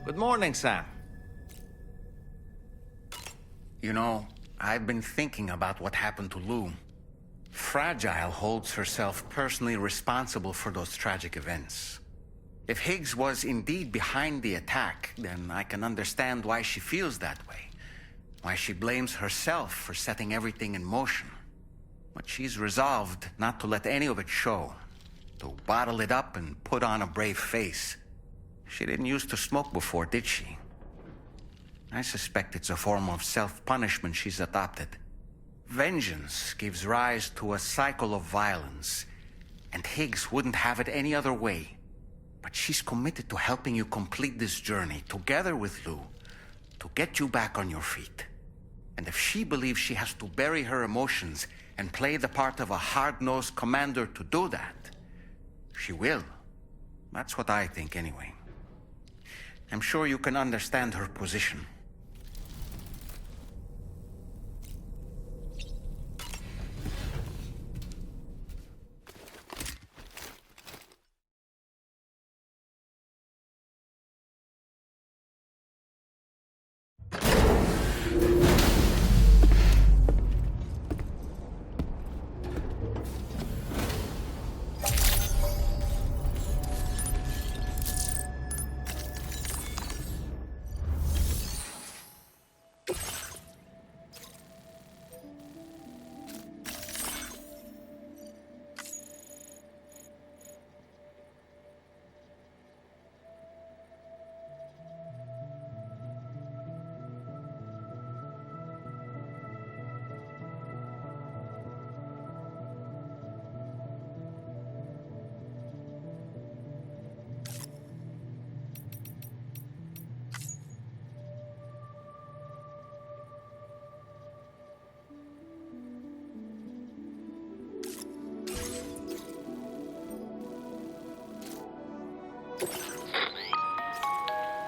Good morning, Sam. You know, I've been thinking about what happened to Lou. Fragile holds herself personally responsible for those tragic events. If Higgs was indeed behind the attack, then I can understand why she feels that way. Why she blames herself for setting everything in motion. But she's resolved not to let any of it show. To bottle it up and put on a brave face. She didn't used to smoke before, did she? I suspect it's a form of self-punishment she's adopted. Vengeance gives rise to a cycle of violence, and Higgs wouldn't have it any other way. But she's committed to helping you complete this journey, together with Lou, to get you back on your feet. And if she believes she has to bury her emotions and play the part of a hard-nosed commander to do that, she will. That's what I think, anyway. I'm sure you can understand her position.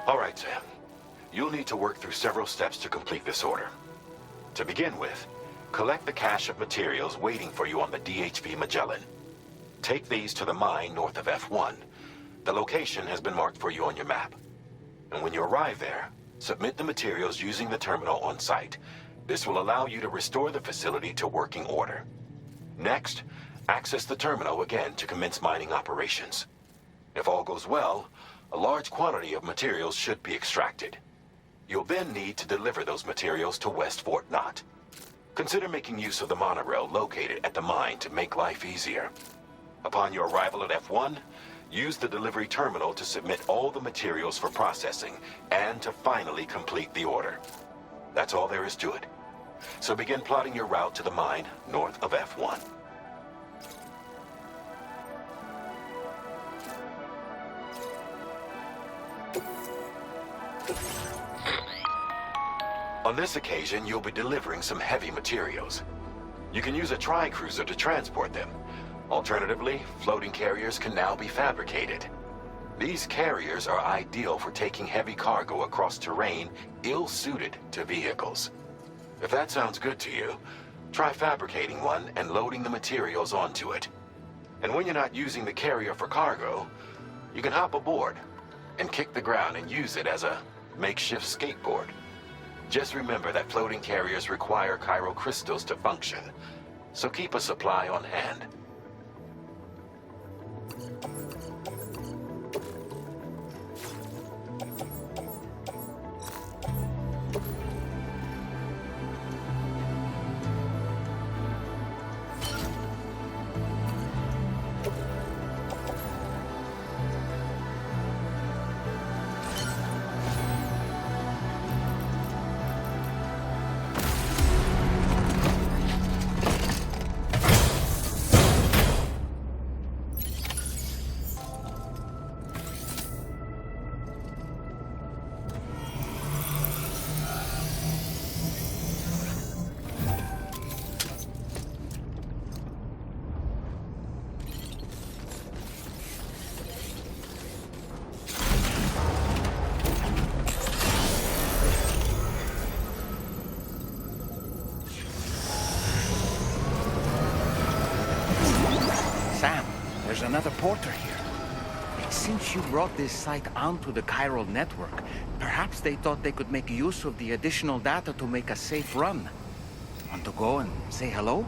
All right, Sam. You'll need to work through several steps to complete this order. To begin with, collect the cache of materials waiting for you on the DHV Magellan. Take these to the mine north of F1. The location has been marked for you on your map. And when you arrive there, submit the materials using the terminal on site. This will allow you to restore the facility to working order. Next, access the terminal again to commence mining operations. If all goes well, a large quantity of materials should be extracted. You'll then need to deliver those materials to West Fort Knott. Consider making use of the monorail located at the mine to make life easier. Upon your arrival at F1, use the delivery terminal to submit all the materials for processing and to finally complete the order. That's all there is to it. So begin plotting your route to the mine north of F1. On this occasion, you'll be delivering some heavy materials. You can use a tri-cruiser to transport them. Alternatively, floating carriers can now be fabricated. These carriers are ideal for taking heavy cargo across terrain ill-suited to vehicles. If that sounds good to you, try fabricating one and loading the materials onto it. And when you're not using the carrier for cargo, you can hop aboard and kick the ground and use it as a makeshift skateboard. Just remember that floating carriers require chiral crystals to function, so keep a supply on hand. Sam, there's another porter here. Since you brought this site onto the chiral network, perhaps they thought they could make use of the additional data to make a safe run. Want to go and say hello?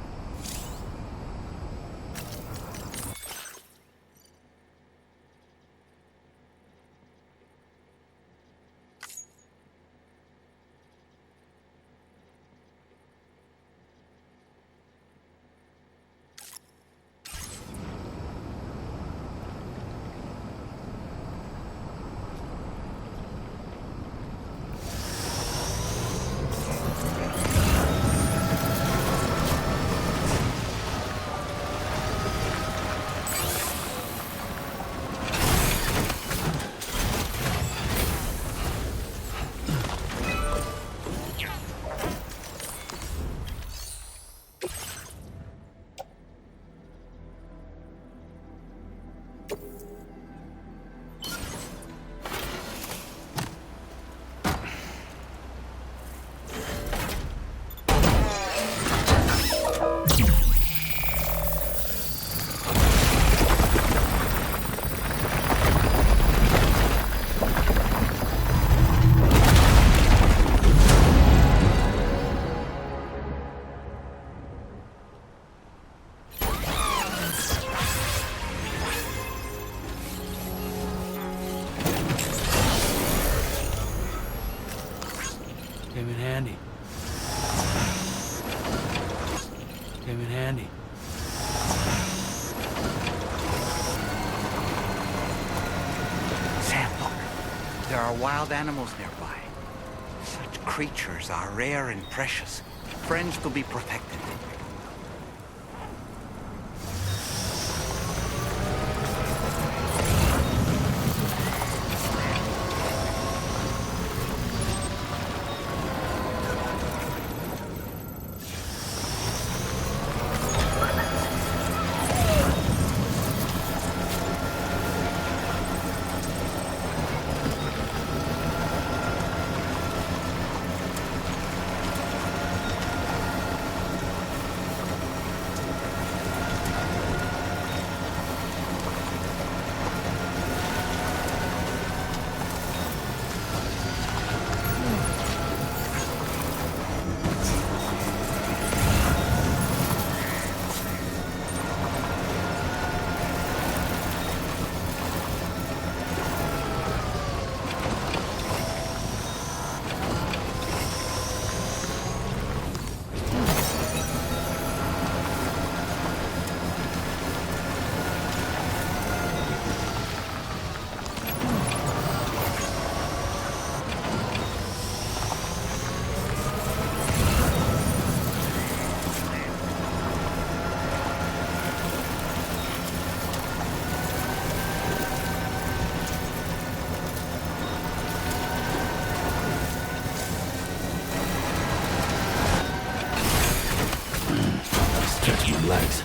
Came in handy. Came in handy. Sam, look. There are wild animals nearby. Such creatures are rare and precious. Friends to be protected. Legs.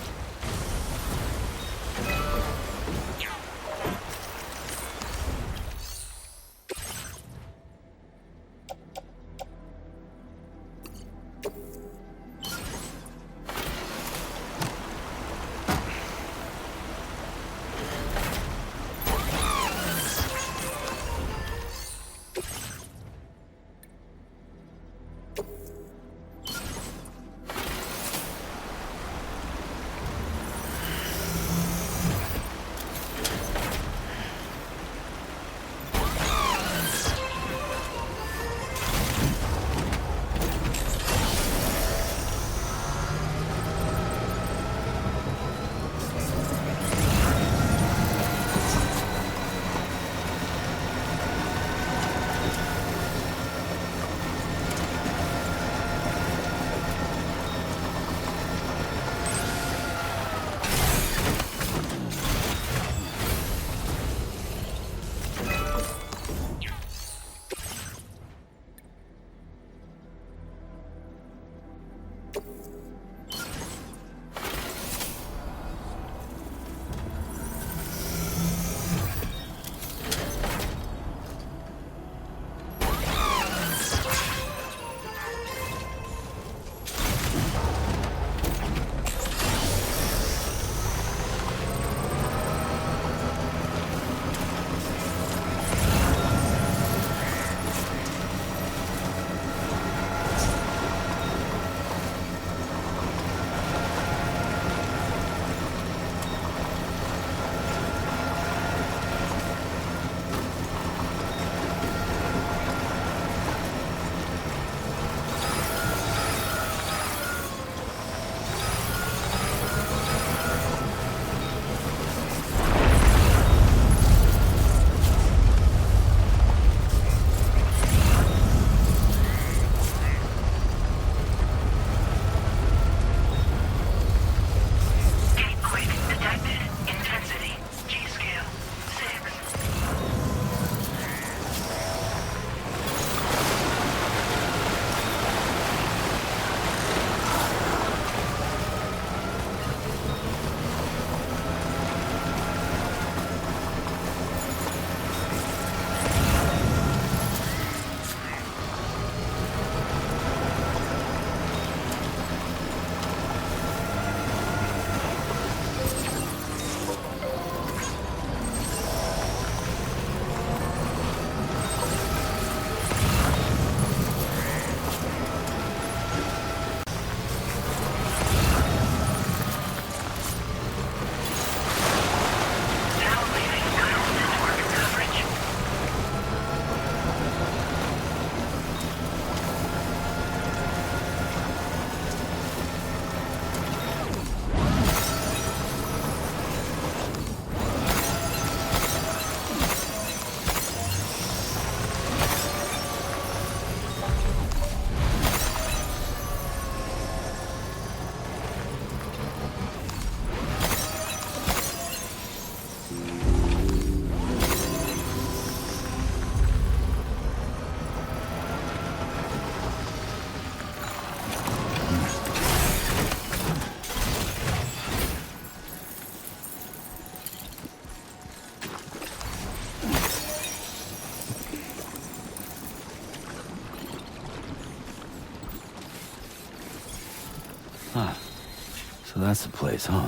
that's the place, huh?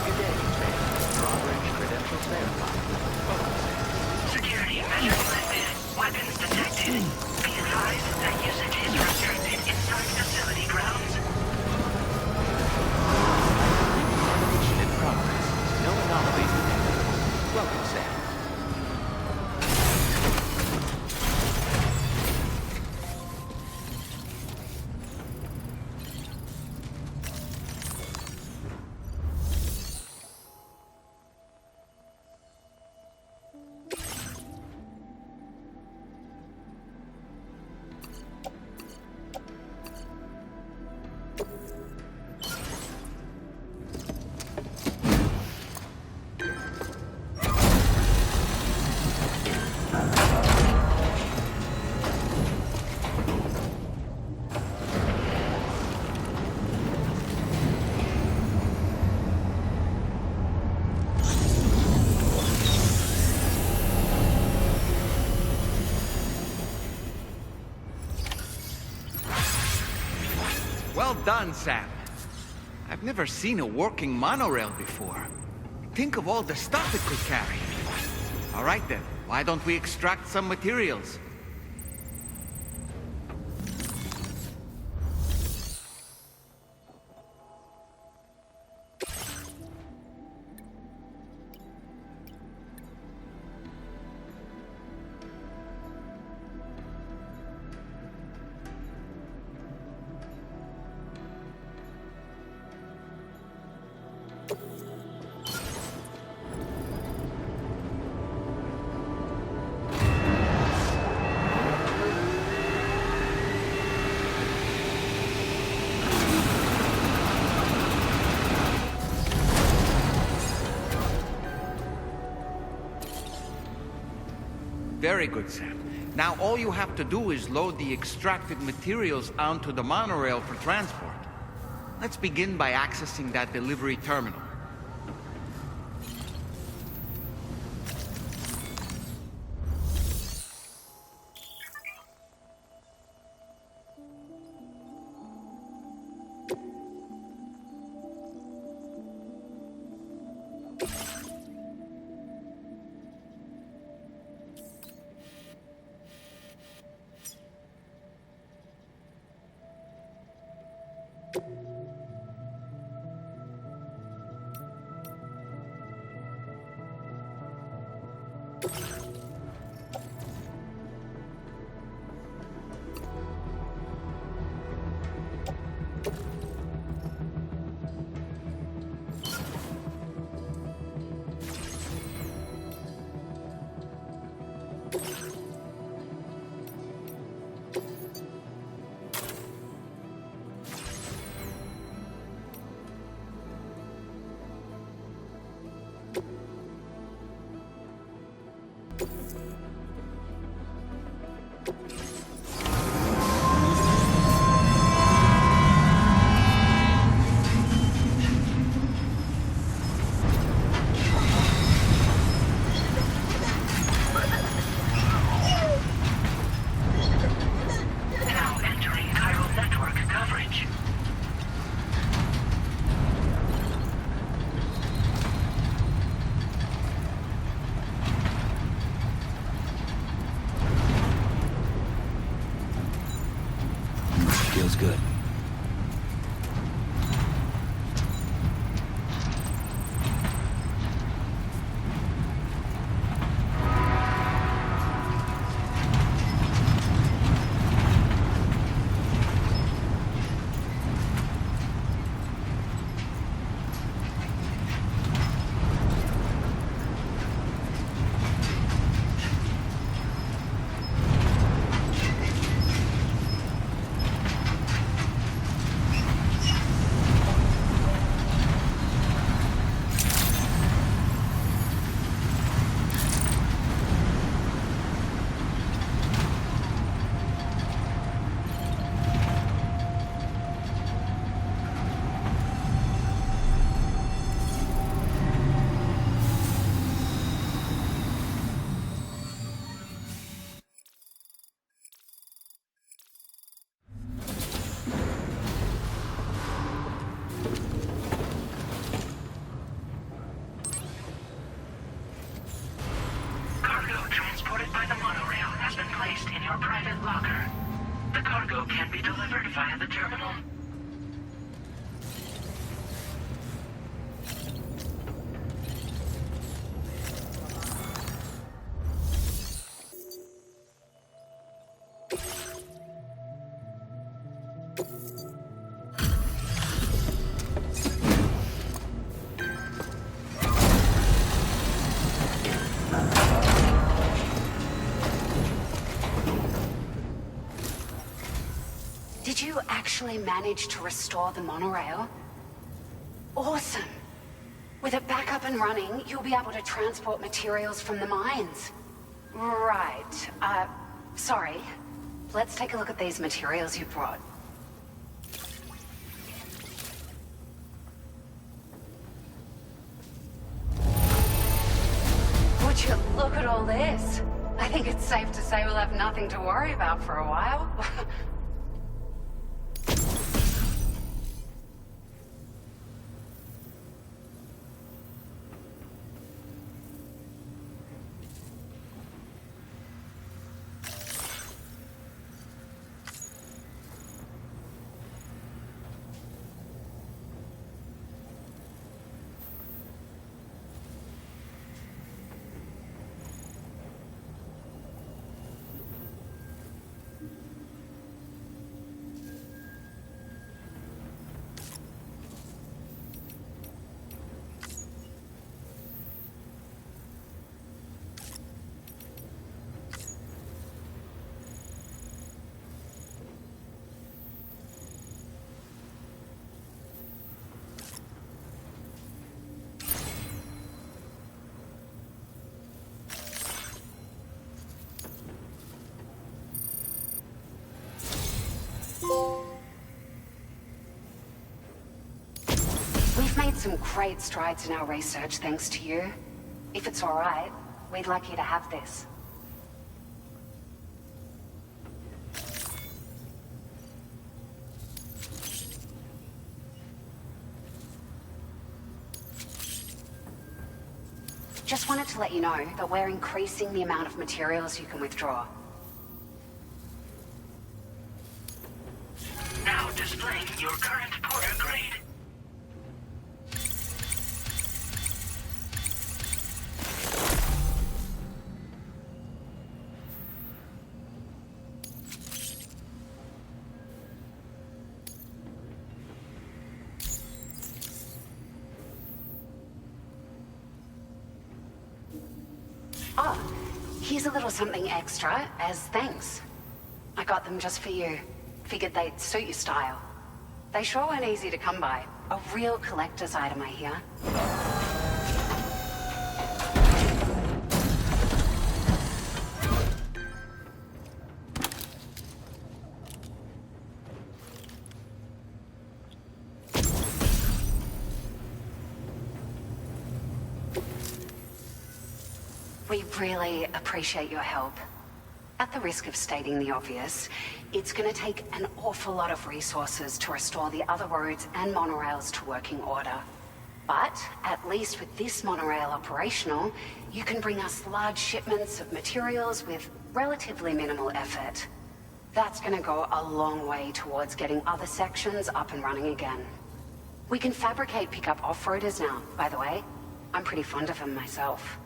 Good day, Sam. Drawbridge credentials verified. Security measures lifted. Weapons detected. Be advised that usage is restricted inside facility grounds. Mission in progress. No anomalies detected. Welcome, Sam. Well done, Sam. I've never seen a working monorail before. Think of all the stuff it could carry. All right then, why don't we extract some materials? Very good, Sam. Now all you have to do is load the extracted materials onto the monorail for transport. Let's begin by accessing that delivery terminal. Now entering chiral network coverage. Feels good. cargo can be delivered via the terminal. Did you actually manage to restore the monorail? Awesome! With it back up and running, you'll be able to transport materials from the mines. Right. Sorry. Let's take a look at these materials you brought. Would you look at all this? I think it's safe to say we'll have nothing to worry about for a while. We've made some great strides in our research thanks to you. If it's all right, we'd like you to have this. Just wanted to let you know that we're increasing the amount of materials you can withdraw. Now displaying your current porter grade. Oh, here's a little something extra as thanks. I got them just for you. Figured they'd suit your style. They sure weren't easy to come by. A real collector's item, I hear. We really appreciate your help. At the risk of stating the obvious, it's going to take an awful lot of resources to restore the other roads and monorails to working order. But at least with this monorail operational, you can bring us large shipments of materials with relatively minimal effort. That's going to go a long way towards getting other sections up and running again. We can fabricate pickup off-roaders now, by the way. I'm pretty fond of them myself.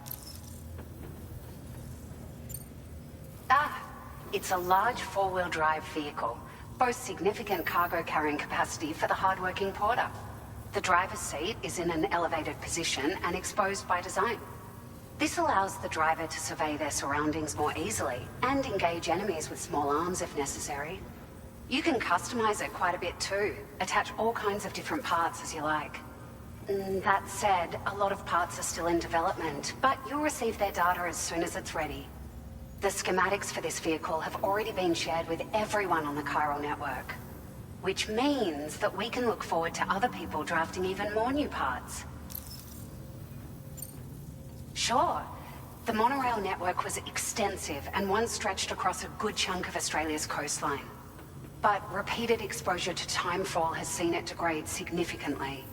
It's a large four-wheel drive vehicle, boasts significant cargo carrying capacity for the hard-working porter. The driver's seat is in an elevated position and exposed by design. This allows the driver to survey their surroundings more easily and engage enemies with small arms if necessary. You can customize it quite a bit too, attach all kinds of different parts as you like. That said, a lot of parts are still in development, but you'll receive their data as soon as it's ready. The schematics for this vehicle have already been shared with everyone on the Chiral network, which means that we can look forward to other people drafting even more new parts. Sure, the monorail network was extensive and once stretched across a good chunk of Australia's coastline. But repeated exposure to timefall has seen it degrade significantly.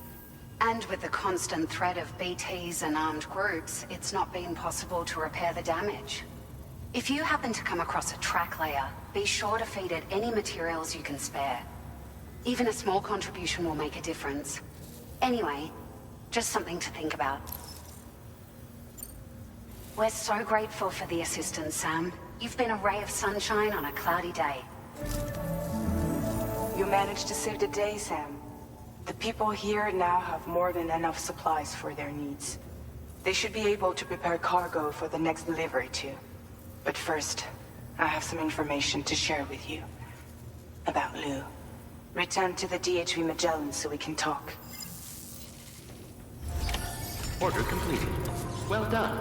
And with the constant threat of BTs and armed groups, it's not been possible to repair the damage. If you happen to come across a track layer, be sure to feed it any materials you can spare. Even a small contribution will make a difference. Anyway, just something to think about. We're so grateful for the assistance, Sam. You've been a ray of sunshine on a cloudy day. You managed to save the day, Sam. The people here now have more than enough supplies for their needs. They should be able to prepare cargo for the next delivery too. But first, I have some information to share with you. About Lou. Return to the DHV Magellan so we can talk. Order completed. Well done.